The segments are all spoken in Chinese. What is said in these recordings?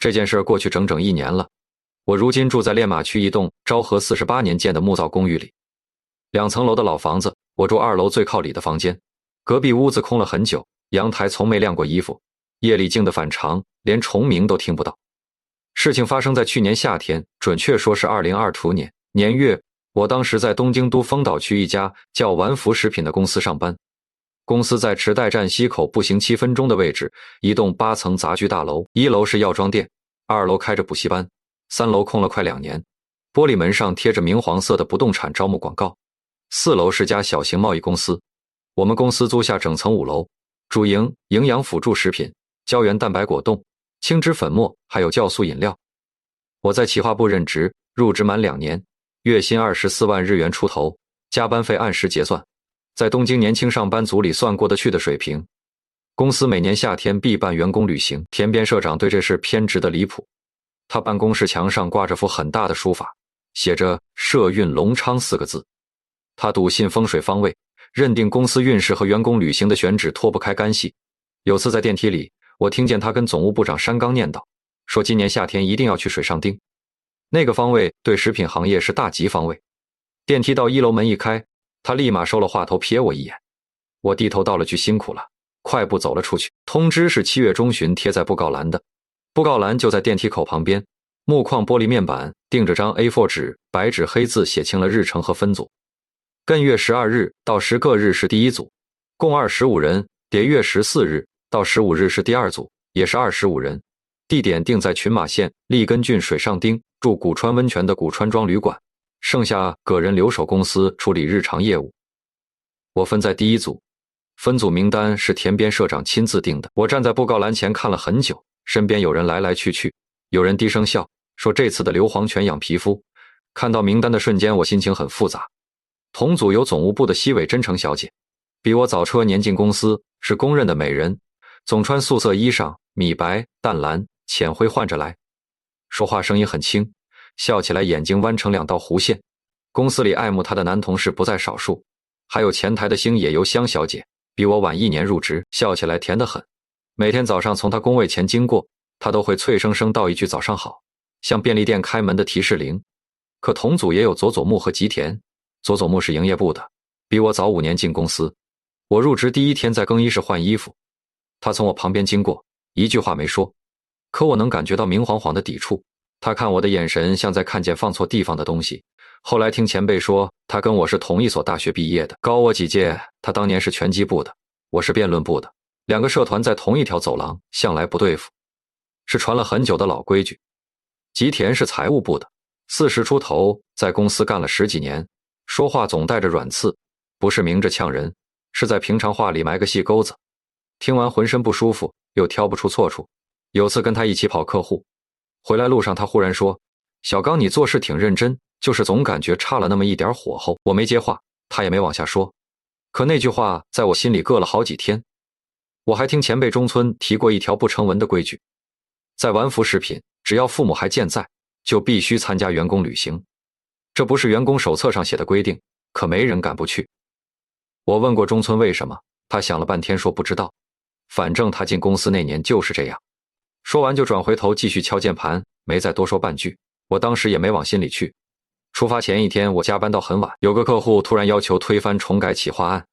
这件事过去整整1年了，我如今住在练马区一栋昭和48年建的木造公寓里，2层楼的老房子，我住2楼最靠里的房间。隔壁屋子空了很久，阳台从没晾过衣服，夜里静得反常，连虫鸣都听不到。事情发生在去年夏天，准确说是2020年年月，我当时在东京都丰岛区一家叫丸福食品的公司上班。公司在池袋站西口步行7分钟的位置，一栋8层杂居大楼，1楼是药妆店，2楼开着补习班，3楼空了快2年，玻璃门上贴着明黄色的不动产招募广告。4楼是家小型贸易公司，我们公司租下整层5楼，主营营养辅助食品、胶原蛋白果冻、轻脂粉末，还有酵素饮料。我在企划部任职，入职满2年，月薪24万日元出头，加班费按时结算，在东京年轻上班族里算过得去的水平。公司每年夏天必办员工旅行，田边社长对这事偏执的离谱。他办公室墙上挂着幅很大的书法，写着社运隆昌4个字。他笃信风水方位，认定公司运势和员工旅行的选址脱不开干系。有次在电梯里，我听见他跟总务部长山冈念叨，说今年夏天一定要去水上町，那个方位对食品行业是大吉方位。电梯到1楼门一开，他立马收了话头，瞥我一眼。我低头道了句辛苦了，快步走了出去。通知是7月中旬贴在布告栏的，布告栏就在电梯口旁边，木框玻璃面板钉着张 A4 纸，白纸黑字写清了日程和分组。艮月12日到10个日是第1组，共25人；叠月14日到15日是第2组，也是25人。地点定在群马县立根郡水上町，住古川温泉的古川庄旅馆，剩下个人留守公司处理日常业务。我分在第1组，分组名单是田边社长亲自定的。我站在布告栏前看了很久，身边有人来来去去，有人低声笑，说这次的硫磺泉养皮肤。看到名单的瞬间，我心情很复杂。同组有总务部的西尾真诚小姐，比我早车年进公司，是公认的美人，总穿素色衣裳，米白、淡蓝、浅灰换着来，说话声音很轻，笑起来眼睛弯成2道弧线。公司里爱慕她的男同事不在少数，还有前台的星野由香小姐，比我晚1年入职，笑起来甜得很。每天早上从她工位前经过，她都会脆生生道一句早上好，像便利店开门的提示铃。可同组也有佐佐木和吉田，佐佐木是营业部的，比我早5年进公司。我入职第1天在更衣室换衣服，他从我旁边经过，一句话没说，可我能感觉到明晃晃的抵触。他看我的眼神像在看见放错地方的东西。后来听前辈说，他跟我是同一所大学毕业的，高我几届。他当年是拳击部的，我是辩论部的，2个社团在同一条走廊，向来不对付，是传了很久的老规矩。吉田是财务部的，40出头，在公司干了10几年，说话总带着软刺，不是明着呛人，是在平常话里埋个细钩子。听完浑身不舒服，又挑不出错处。有次跟他一起跑客户，回来路上他忽然说，小刚你做事挺认真，就是总感觉差了那么一点火候。我没接话，他也没往下说，可那句话在我心里膈了好几天。我还听前辈中村提过一条不成文的规矩，在丸福食品，只要父母还健在，就必须参加员工旅行。这不是员工手册上写的规定，可没人敢不去。我问过中村为什么，他想了半天说不知道，反正他进公司那年就是这样。说完就转回头继续敲键盘，没再多说半句。我当时也没往心里去。出发前1天我加班到很晚，有个客户突然要求推翻重改企划案，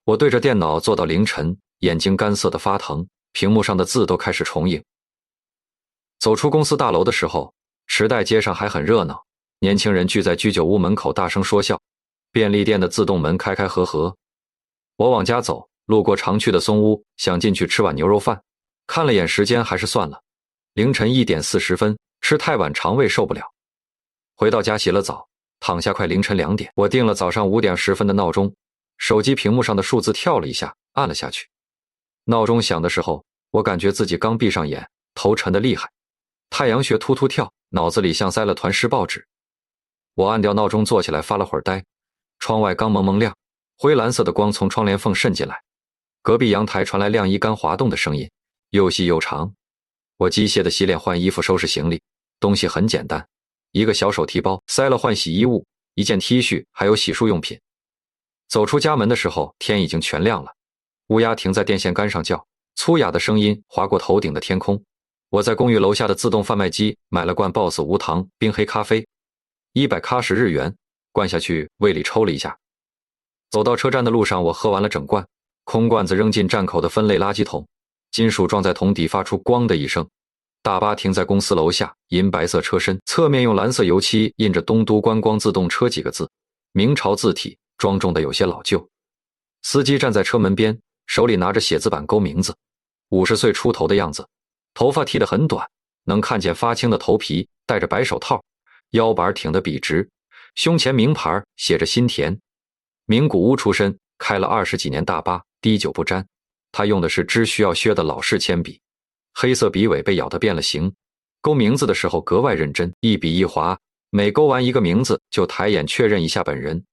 我对着电脑做到凌晨，眼睛干涩的发疼，屏幕上的字都开始重影。走出公司大楼的时候，池袋街上还很热闹，年轻人聚在居酒屋门口大声说笑，便利店的自动门开开合合。我往家走，路过常去的松屋，想进去吃碗牛肉饭，看了眼时间还是算了，凌晨1点40分，吃太晚肠胃受不了。回到家洗了澡，躺下快凌晨2点，我定了早上5点10分的闹钟，手机屏幕上的数字跳了一下，按了下去。闹钟响的时候，我感觉自己刚闭上眼，头沉得厉害，太阳穴突突跳，脑子里像塞了团湿报纸。我按掉闹钟坐起来发了会儿呆，窗外刚蒙蒙亮，灰蓝色的光从窗帘缝渗进来，隔壁阳台传来晾衣杆滑动的声音，又细又长。我机械的洗脸换衣服收拾行李，东西很简单，一个小手提包塞了换洗衣物，一件 T 恤还有洗漱用品。走出家门的时候天已经全亮了，乌鸦停在电线杆上叫，粗哑的声音划过头顶的天空。我在公寓楼下的自动贩卖机买了罐 BOSS 无糖冰黑咖啡，180日元，灌下去胃里抽了一下。走到车站的路上，我喝完了整罐，空罐子扔进站口的分类垃圾桶，金属撞在桶底发出咣的一声。大巴停在公司楼下，银白色车身，侧面用蓝色油漆印着东都观光自动车几个字，明朝字体，庄重的有些老旧。司机站在车门边，手里拿着写字板勾名字，50岁出头的样子，头发剃得很短，能看见发青的头皮，戴着白手套，腰板挺得笔直，胸前名牌写着新田。名古屋出身，开了20几年大巴，滴酒不沾。他用的是只需要削的老式铅笔，黑色笔尾被咬得变了形，勾名字的时候格外认真，一笔一划，每勾完一个名字就抬眼确认一下本人。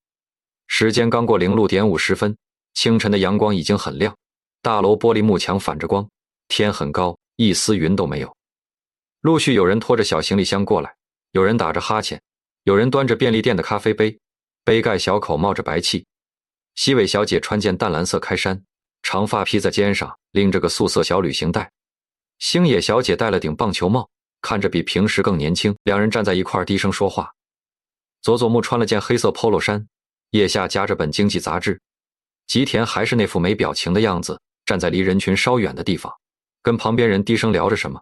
时间刚过06:50分，清晨的阳光已经很亮，大楼玻璃幕墙反着光，天很高，一丝云都没有。陆续有人拖着小行李箱过来，有人打着哈欠，有人端着便利店的咖啡杯，杯盖小口冒着白气。西尾小姐穿件淡蓝色开衫，长发披在肩上，拎着个素色小旅行袋。星野小姐戴了顶棒球帽，看着比平时更年轻。两人站在一块低声说话。佐佐木穿了件黑色 polo 衫，腋下夹着本经济杂志。吉田还是那副没表情的样子，站在离人群稍远的地方，跟旁边人低声聊着什么。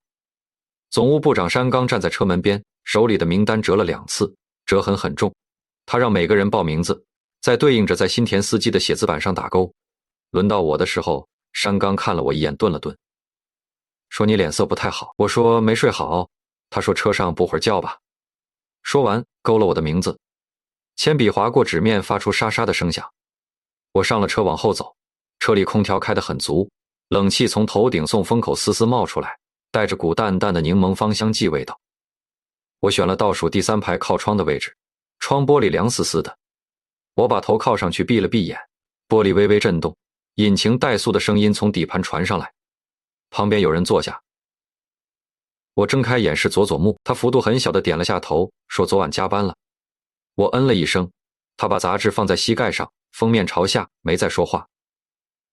总务部长山冈站在车门边，手里的名单折了2次，折痕很重。他让每个人报名字，再对应着在新田司机的写字板上打勾。轮到我的时候，山冈看了我一眼，顿了顿，说你脸色不太好。我说没睡好。他说车上补会儿觉吧。说完勾了我的名字，铅笔划过纸面发出沙沙的声响。我上了车往后走，车里空调开得很足，冷气从头顶送风口丝丝冒出来，带着股淡淡的柠檬芳香剂味道。我选了倒数第3排靠窗的位置，窗玻璃凉丝丝的。我把头靠上去闭了闭眼，玻璃微微震动，引擎怠速的声音从底盘传上来。旁边有人坐下，我睁开眼是佐佐木，他幅度很小的点了下头，说昨晚加班了。我嗯了一声，他把杂志放在膝盖上，封面朝下，没再说话。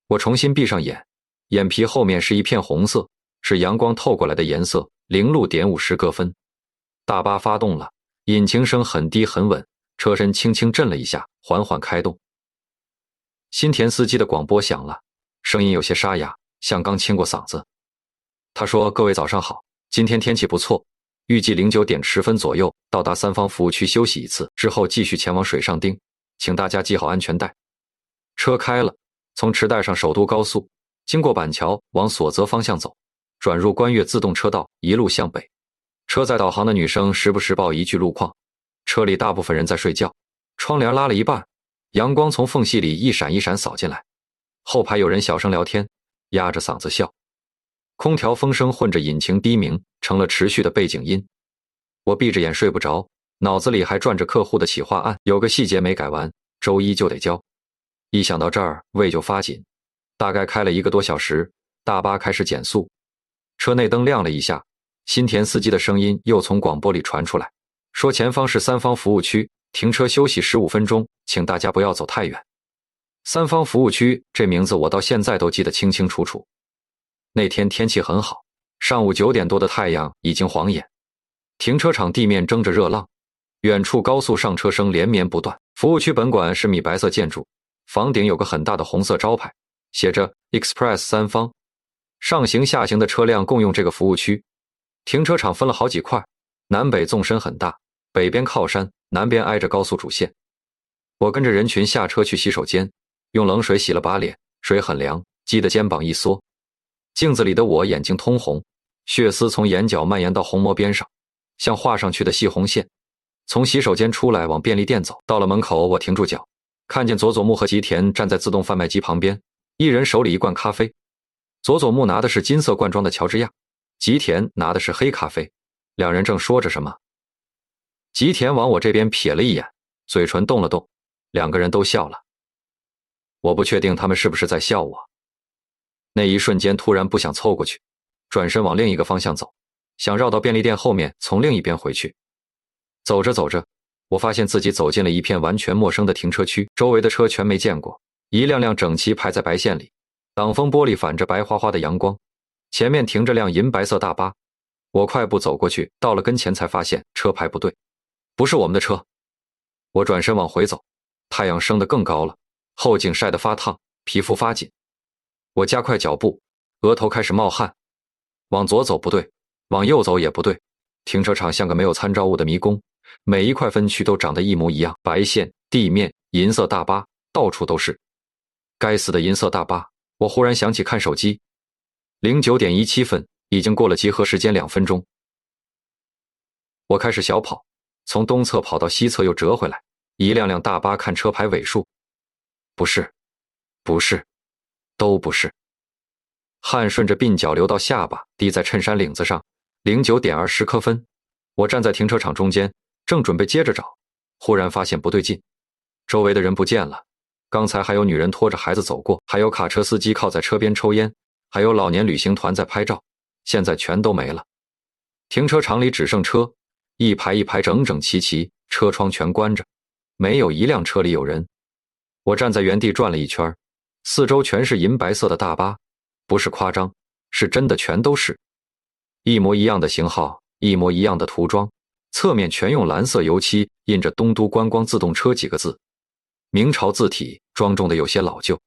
我重新闭上眼，眼皮后面是一片红色，是阳光透过来的颜色，06:50各分。大巴发动了，引擎声很低很稳，车身轻轻震了一下，缓缓开动。新田司机的广播响了，声音有些沙哑，像刚清过嗓子。他说：各位早上好，今天天气不错，预计09:10左右到达三方服务区休息一次，之后继续前往水上町，请大家系好安全带。车开了，从池袋上首都高速，经过板桥往所泽方向走，转入关越自动车道，一路向北。车载导航的女生时不时报一句路况。车里大部分人在睡觉，窗帘拉了一半，阳光从缝隙里一闪一闪扫进来。后排有人小声聊天，压着嗓子笑。空调风声混着引擎低鸣，成了持续的背景音。我闭着眼睡不着，脑子里还转着客户的企划案，有个细节没改完，周一就得交。一想到这儿，胃就发紧。大概开了1个多小时，大巴开始减速，车内灯亮了一下，新田司机的声音又从广播里传出来，说前方是三方服务区，停车休息15分钟，请大家不要走太远。三方服务区这名字我到现在都记得清清楚楚。那天天气很好，上午9点多的太阳已经晃眼，停车场地面蒸着热浪，远处高速上车声连绵不断。服务区本馆是米白色建筑，房顶有个很大的红色招牌，写着 Express 三方，上行下行的车辆共用这个服务区。停车场分了好几块，南北纵深很大，北边靠山，南边挨着高速主线。我跟着人群下车去洗手间，用冷水洗了把脸，水很凉，激得肩膀一缩。镜子里的我眼睛通红，血丝从眼角蔓延到虹膜边上，像画上去的细红线。从洗手间出来往便利店走，到了门口我停住脚，看见佐佐木和吉田站在自动贩卖机旁边，一人手里一罐咖啡。佐佐木拿的是金色罐装的乔治亚，吉田拿的是黑咖啡，两人正说着什么。吉田往我这边瞥了一眼，嘴唇动了动，两个人都笑了。我不确定他们是不是在笑我。那一瞬间突然不想凑过去，转身往另一个方向走，想绕到便利店后面从另一边回去。走着走着，我发现自己走进了一片完全陌生的停车区，周围的车全没见过，一辆辆整齐排在白线里，挡风玻璃反着白花花的阳光，前面停着辆银白色大巴，我快步走过去，到了跟前才发现车牌不对，不是我们的车。我转身往回走，太阳升得更高了，后颈晒得发烫，皮肤发紧。我加快脚步，额头开始冒汗。往左走不对，往右走也不对，停车场像个没有参照物的迷宫，每一块分区都长得一模一样，白线、地面、银色大巴，到处都是。该死的银色大巴！我忽然想起看手机，09:17分，已经过了集合时间2分钟。我开始小跑，从东侧跑到西侧又折回来，一辆辆大巴看车牌尾数，不是，不是，都不是。汗顺着鬓角流到下巴，滴在衬衫领子上。09:20分，我站在停车场中间，正准备接着找，忽然发现不对劲，周围的人不见了。刚才还有女人拖着孩子走过，还有卡车司机靠在车边抽烟，还有老年旅行团在拍照，现在全都没了。停车场里只剩车，一排一排整整齐齐，车窗全关着，没有一辆车里有人。我站在原地转了一圈，四周全是银白色的大巴，不是夸张，是真的全都是。一模一样的型号，一模一样的涂装，侧面全用蓝色油漆印着东都观光自动车几个字，明朝字体，庄重的有些老旧，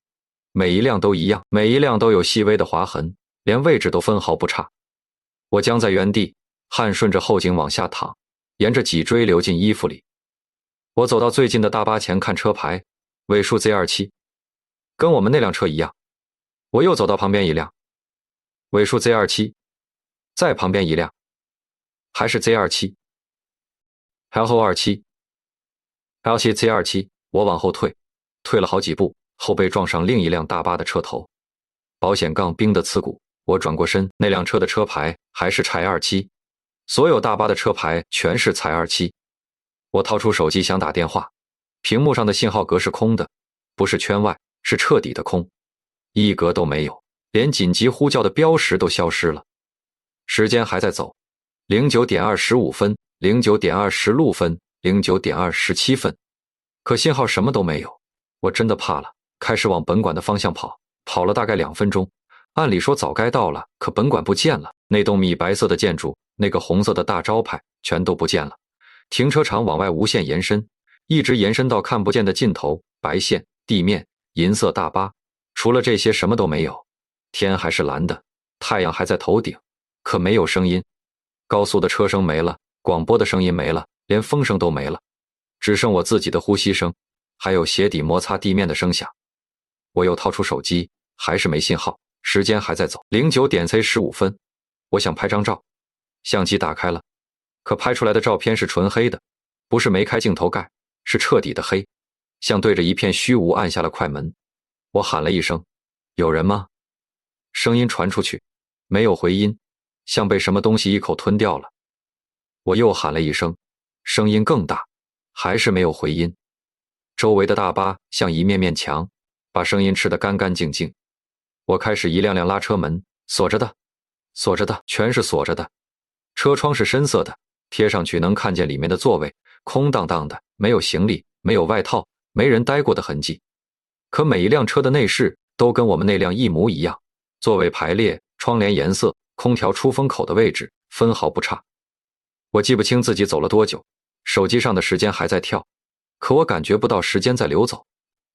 每一辆都一样，每一辆都有细微的划痕，连位置都分毫不差。我僵在原地，汗顺着后颈往下淌，沿着脊椎流进衣服里。我走到最近的大巴前看车牌，尾数 Z27， 跟我们那辆车一样。我又走到旁边一辆，尾数 Z27， 再旁边一辆，还是 Z27， 还后27， L7 Z27。我往后退了好几步，后背撞上另一辆大巴的车头，保险杠冰得刺骨。我转过身，那辆车的车牌还是柴27，所有大巴的车牌全是柴27。我掏出手机想打电话，屏幕上的信号格是空的，不是圈外，是彻底的空，一格都没有，连紧急呼叫的标识都消失了。时间还在走，09:25分，09:26分，09:27分，可信号什么都没有。我真的怕了，开始往本馆的方向跑，跑了大概2分钟。按理说早该到了，可本馆不见了，那栋米白色的建筑，那个红色的大招牌全都不见了。停车场往外无限延伸，一直延伸到看不见的尽头，白线、地面、银色大巴，除了这些什么都没有。天还是蓝的，太阳还在头顶，可没有声音。高速的车声没了，广播的声音没了，连风声都没了，只剩我自己的呼吸声，还有鞋底摩擦地面的声响。我又掏出手机，还是没信号，时间还在走，09:15分，我想拍张照，相机打开了，可拍出来的照片是纯黑的，不是没开镜头盖，是彻底的黑，像对着一片虚无按下了快门。我喊了一声，有人吗？声音传出去，没有回音，像被什么东西一口吞掉了。我又喊了一声，声音更大，还是没有回音。周围的大巴像一面面墙，把声音吃得干干净净。我开始一辆辆拉车门，锁着的，锁着的，全是锁着的。车窗是深色的，贴上去能看见里面的座位，空荡荡的，没有行李，没有外套，没人待过的痕迹。可每一辆车的内饰都跟我们那辆一模一样，座位排列、窗帘颜色、空调出风口的位置分毫不差。我记不清自己走了多久，手机上的时间还在跳，可我感觉不到时间在流走。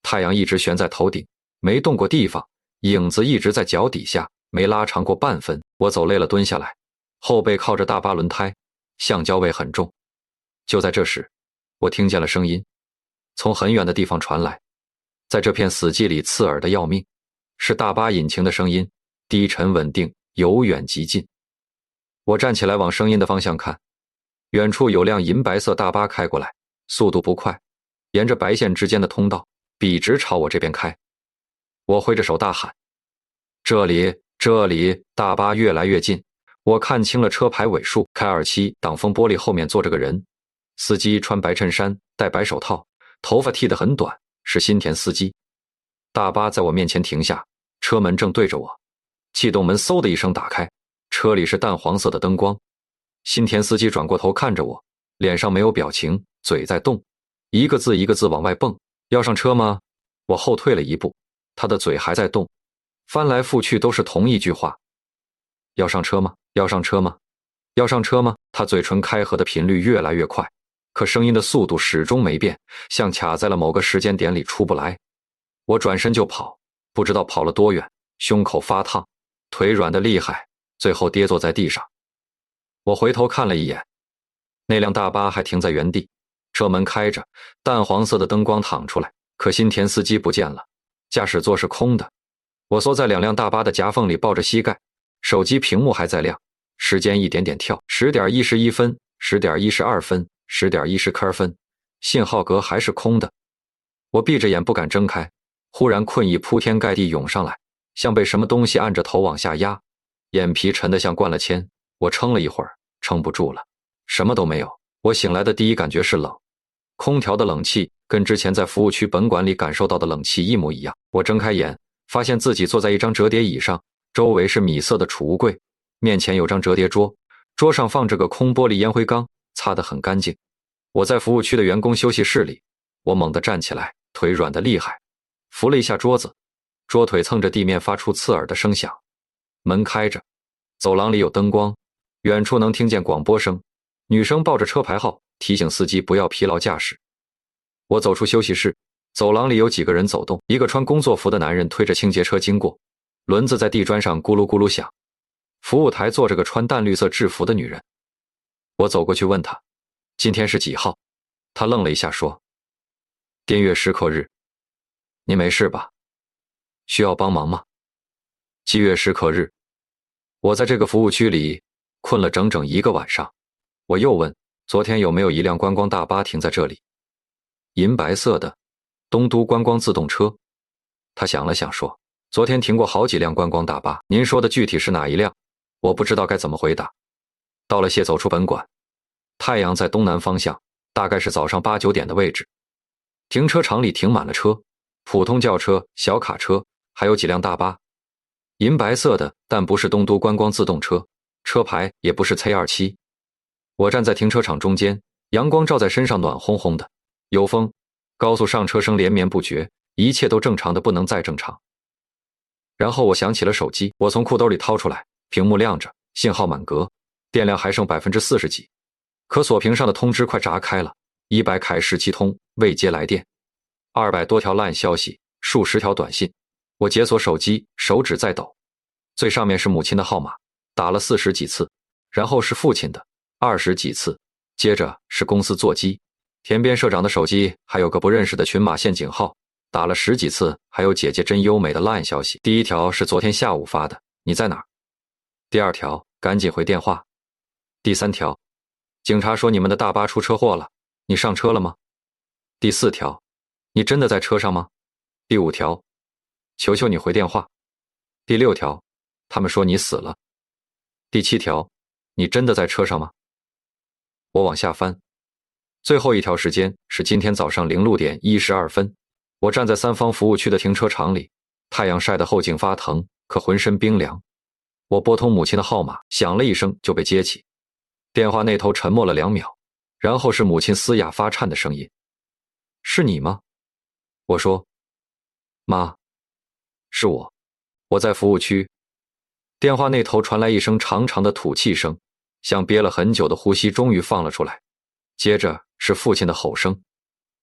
太阳一直悬在头顶，没动过地方，影子一直在脚底下，没拉长过半分。我走累了蹲下来，后背靠着大巴轮胎，橡胶味很重。就在这时，我听见了声音，从很远的地方传来，在这片死寂里刺耳的要命，是大巴引擎的声音，低沉稳定，由远及近。我站起来往声音的方向看，远处有辆银白色大巴开过来，速度不快，沿着白线之间的通道笔直朝我这边开。我挥着手大喊，这里，这里！大巴越来越近，我看清了车牌尾数，开27，挡风玻璃后面坐着个人，司机穿白衬衫，戴白手套，头发剃得很短，是新田司机。大巴在我面前停下，车门正对着我，气动门嗖的一声打开，车里是淡黄色的灯光。新田司机转过头看着我，脸上没有表情，嘴在动，一个字一个字往外蹦。要上车吗？我后退了一步，他的嘴还在动，翻来覆去都是同一句话。要上车吗？要上车吗？要上车吗？他嘴唇开合的频率越来越快，可声音的速度始终没变，像卡在了某个时间点里出不来。我转身就跑，不知道跑了多远，胸口发烫，腿软得厉害，最后跌坐在地上。我回头看了一眼，那辆大巴还停在原地，车门开着，淡黄色的灯光淌出来，可新田司机不见了，驾驶座是空的。我缩在两辆大巴的夹缝里抱着膝盖，手机屏幕还在亮，时间一点点跳，10点11分，10点12分，10点10分，信号格还是空的。我闭着眼不敢睁开，忽然困意铺天盖地涌上来，像被什么东西按着头往下压，眼皮沉得像灌了铅。我撑了一会儿，撑不住了，什么都没有。我醒来的第一感觉是冷，空调的冷气跟之前在服务区本馆里感受到的冷气一模一样。我睁开眼，发现自己坐在一张折叠椅上，周围是米色的储物柜，面前有张折叠桌，桌上放着个空玻璃烟灰缸，擦得很干净。我在服务区的员工休息室里，我猛地站起来，腿软得厉害，扶了一下桌子，桌腿蹭着地面发出刺耳的声响。门开着，走廊里有灯光，远处能听见广播声，女生报着车牌号，提醒司机不要疲劳驾驶。我走出休息室，走廊里有几个人走动，一个穿工作服的男人推着清洁车经过，轮子在地砖上咕噜咕噜响。服务台坐着个穿淡绿色制服的女人，我走过去问她，今天是几号？她愣了一下说，滇越石刻日。您没事吧？需要帮忙吗？7月石刻日。我在这个服务区里困了整整1个晚上。我又问，昨天有没有一辆观光大巴停在这里？银白色的东都观光自动车。他想了想说，昨天停过好几辆观光大巴，您说的具体是哪一辆？我不知道该怎么回答。到了谢走出本馆，太阳在东南方向，大概是早上8、9点的位置。停车场里停满了车，普通轿车、小卡车，还有几辆大巴。银白色的，但不是东都观光自动车，车牌也不是 C27。我站在停车场中间，阳光照在身上暖烘烘的，有风，高速上车声连绵不绝，一切都正常的不能再正常。然后我想起了手机，我从裤兜里掏出来，屏幕亮着，信号满格，电量还剩40%几，可锁屏上的通知快炸开了，100凯17通未接来电，200多条 LINE 消息，数十条短信。我解锁手机，手指在抖，最上面是母亲的号码，打了40几次，然后是父亲的20几次，接着是公司座机，田边社长的手机还有个不认识的群马县警号，打了10几次，还有姐姐真优美的 LINE 消息。第一条是昨天下午发的，你在哪儿？第二条，赶紧回电话。第三条，警察说你们的大巴出车祸了，你上车了吗？第四条，你真的在车上吗？第五条，求求你回电话。第六条，他们说你死了。第七条，你真的在车上吗？我往下翻，最后一条时间是今天早上06点12分，我站在三方服务区的停车场里，太阳晒得后颈发疼，可浑身冰凉。我拨通母亲的号码，响了一声就被接起。电话那头沉默了2秒，然后是母亲嘶哑发颤的声音：“是你吗？”我说：“妈，是我，我在服务区。”电话那头传来一声长长的吐气声，像憋了很久的呼吸终于放了出来，接着是父亲的吼声，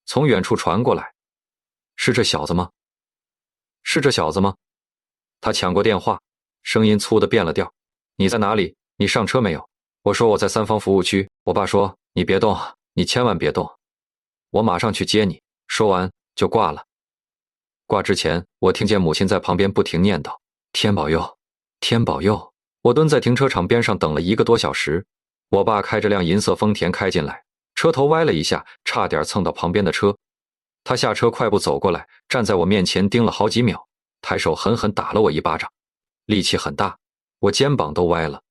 从远处传过来：“是这小子吗？是这小子吗？”他抢过电话，声音粗的变了调：“你在哪里？你上车没有？”我说：“我在三方服务区。”我爸说：“你别动，你千万别动，我马上去接你。”说完就挂了。挂之前，我听见母亲在旁边不停念叨：“天保佑，天保佑。”我蹲在停车场边上等了1个多小时，我爸开着辆银色丰田开进来，车头歪了一下，差点蹭到旁边的车。他下车快步走过来，站在我面前盯了好几秒，抬手狠狠打了我一巴掌，力气很大，我肩膀都歪了。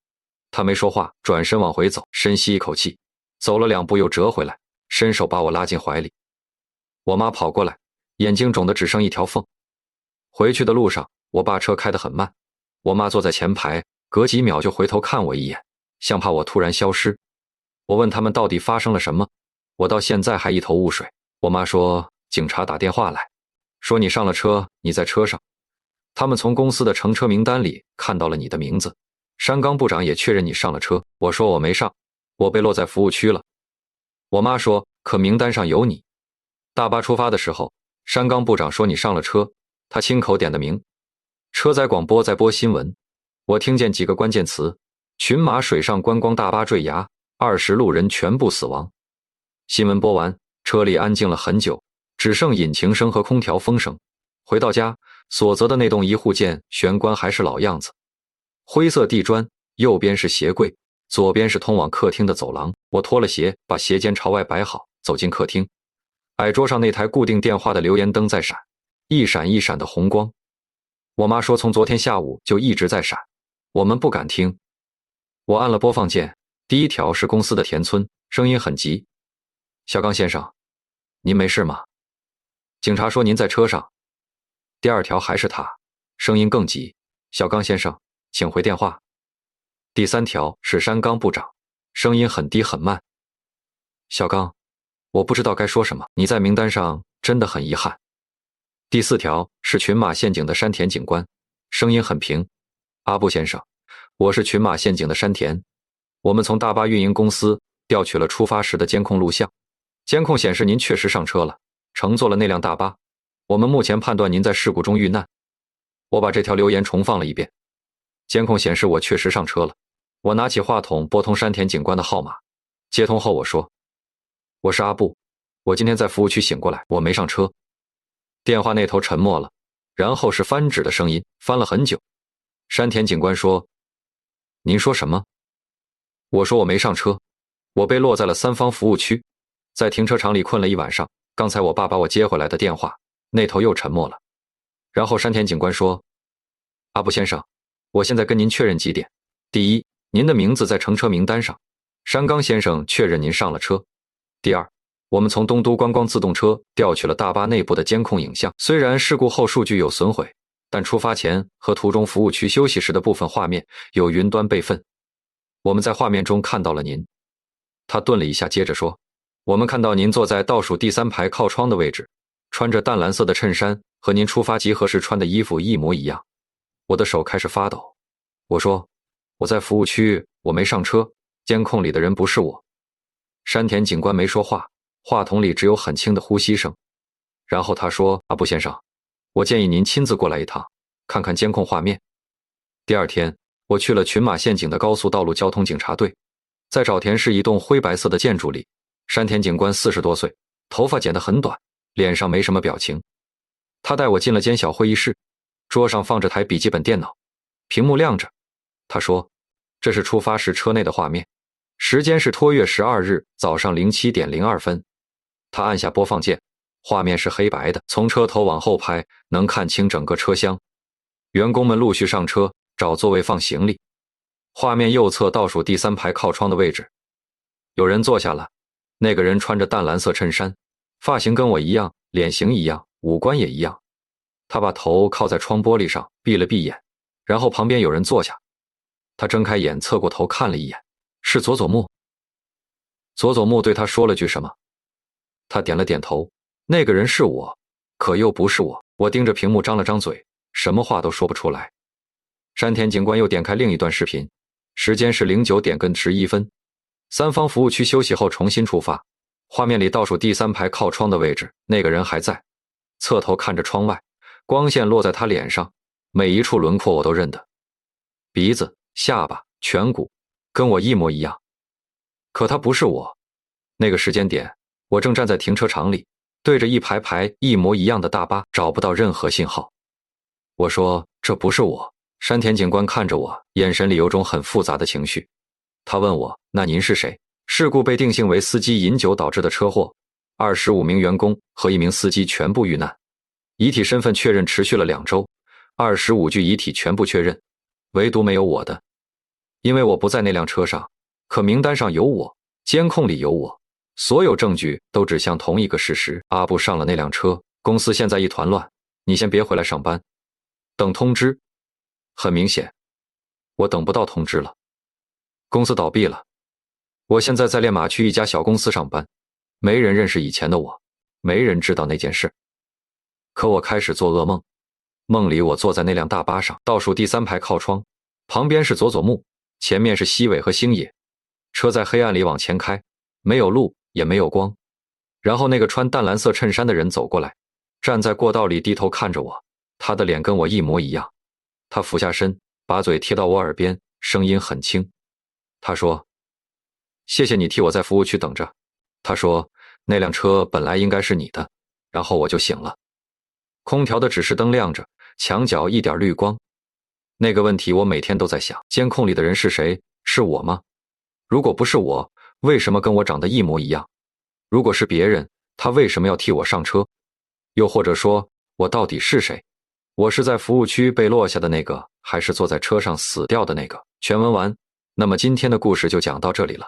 他没说话，转身往回走，深吸一口气，走了2步又折回来，伸手把我拉进怀里。我妈跑过来，眼睛肿得只剩一条缝。回去的路上，我爸车开得很慢，我妈坐在前排，隔几秒就回头看我一眼，像怕我突然消失。我问他们到底发生了什么，我到现在还一头雾水。我妈说，警察打电话来，说你上了车，你在车上，他们从公司的乘车名单里看到了你的名字，山冈部长也确认你上了车。我说我没上，我被落在服务区了。我妈说，可名单上有你。大巴出发的时候，山冈部长说你上了车，他亲口点的名。车载广播在播新闻，我听见几个关键词：群马水上观光大巴坠崖，20路人全部死亡。新闻播完，车里安静了很久，只剩引擎声和空调风声。回到家，所择的那栋一户建玄关还是老样子，灰色地砖，右边是鞋柜，左边是通往客厅的走廊。我脱了鞋，把鞋尖朝外摆好，走进客厅。矮桌上那台固定电话的留言灯在闪，一闪一闪的红光。我妈说从昨天下午就一直在闪，我们不敢听。我按了播放键，第一条是公司的田村，声音很急。小刚先生，您没事吗？警察说您在车上。第二条还是他，声音更急。小刚先生，请回电话。第三条是山冈部长，声音很低很慢。小刚，我不知道该说什么，你在名单上真的很遗憾。第四条是群马县警的山田警官，声音很平。阿布先生，我是群马县警的山田，我们从大巴运营公司调取了出发时的监控录像，监控显示您确实上车了，乘坐了那辆大巴。我们目前判断您在事故中遇难。我把这条留言重放了一遍，监控显示我确实上车了。我拿起话筒拨通山田警官的号码，接通后我说：我是阿布，我今天在服务区醒过来，我没上车。电话那头沉默了，然后是翻纸的声音，翻了很久。山田警官说：您说什么？我说我没上车，我被落在了三方服务区，在停车场里困了一晚上，刚才我爸把我接回来的电话。那头又沉默了，然后山田警官说：阿布先生，我现在跟您确认几点。第一，您的名字在乘车名单上，山冈先生确认您上了车。第二，我们从东都观光自动车调取了大巴内部的监控影像，虽然事故后数据有损毁，但出发前和途中服务区休息时的部分画面有云端备份，我们在画面中看到了您。他顿了一下，接着说：我们看到您坐在倒数第3排靠窗的位置，穿着淡蓝色的衬衫，和您出发集合时穿的衣服一模一样。我的手开始发抖。我说：我在服务区，我没上车，监控里的人不是我。山田警官没说话，话筒里只有很轻的呼吸声。然后他说：阿布先生，我建议您亲自过来一趟，看看监控画面。第二天，我去了群马县警的高速道路交通警察队，在沼田市一栋灰白色的建筑里，山田警官40多岁，头发剪得很短，脸上没什么表情。他带我进了间小会议室，桌上放着台笔记本电脑，屏幕亮着。他说：这是出发时车内的画面，时间是托月12日早上07点02分。他按下播放键，画面是黑白的，从车头往后拍，能看清整个车厢。员工们陆续上车，找座位放行李。画面右侧倒数第3排靠窗的位置，有人坐下了，那个人穿着淡蓝色衬衫，发型跟我一样，脸型一样，五官也一样。他把头靠在窗玻璃上，闭了闭眼，然后旁边有人坐下。他睁开眼，侧过头看了一眼，是佐佐木。佐佐木对他说了句什么，他点了点头。那个人是我，可又不是我。我盯着屏幕张了张嘴，什么话都说不出来。山田警官又点开另一段视频，时间是09点跟11分。三方服务区休息后重新出发，画面里倒数第3排靠窗的位置，那个人还在，侧头看着窗外，光线落在他脸上，每一处轮廓我都认得，鼻子、下巴、颧骨，跟我一模一样。可他不是我。那个时间点，我正站在停车场里，对着一排排一模一样的大巴，找不到任何信号。我说：这不是我。山田警官看着我，眼神里有种很复杂的情绪。他问我：那您是谁？事故被定性为司机饮酒导致的车祸，25名员工和1名司机全部遇难。遗体身份确认持续了2周，25具遗体全部确认，唯独没有我的。因为我不在那辆车上，可名单上有我，监控里有我，所有证据都指向同一个事实：阿布上了那辆车，公司现在一团乱，你先别回来上班，等通知。很明显，我等不到通知了。公司倒闭了，我现在在练马区一家小公司上班，没人认识以前的我，没人知道那件事。可我开始做噩梦，梦里我坐在那辆大巴上，倒数第3排靠窗，旁边是佐佐木，前面是西尾和星野，车在黑暗里往前开，没有路也没有光。然后那个穿淡蓝色衬衫的人走过来，站在过道里低头看着我，他的脸跟我一模一样。他俯下身，把嘴贴到我耳边，声音很轻。他说：谢谢你替我在服务区等着。他说那辆车本来应该是你的。然后我就醒了。空调的指示灯亮着，墙角一点绿光。那个问题我每天都在想，监控里的人是谁？是我吗？如果不是我，为什么跟我长得一模一样？如果是别人，他为什么要替我上车？又或者说，我到底是谁？我是在服务区被落下的那个，还是坐在车上死掉的那个？全文完。那么今天的故事就讲到这里了。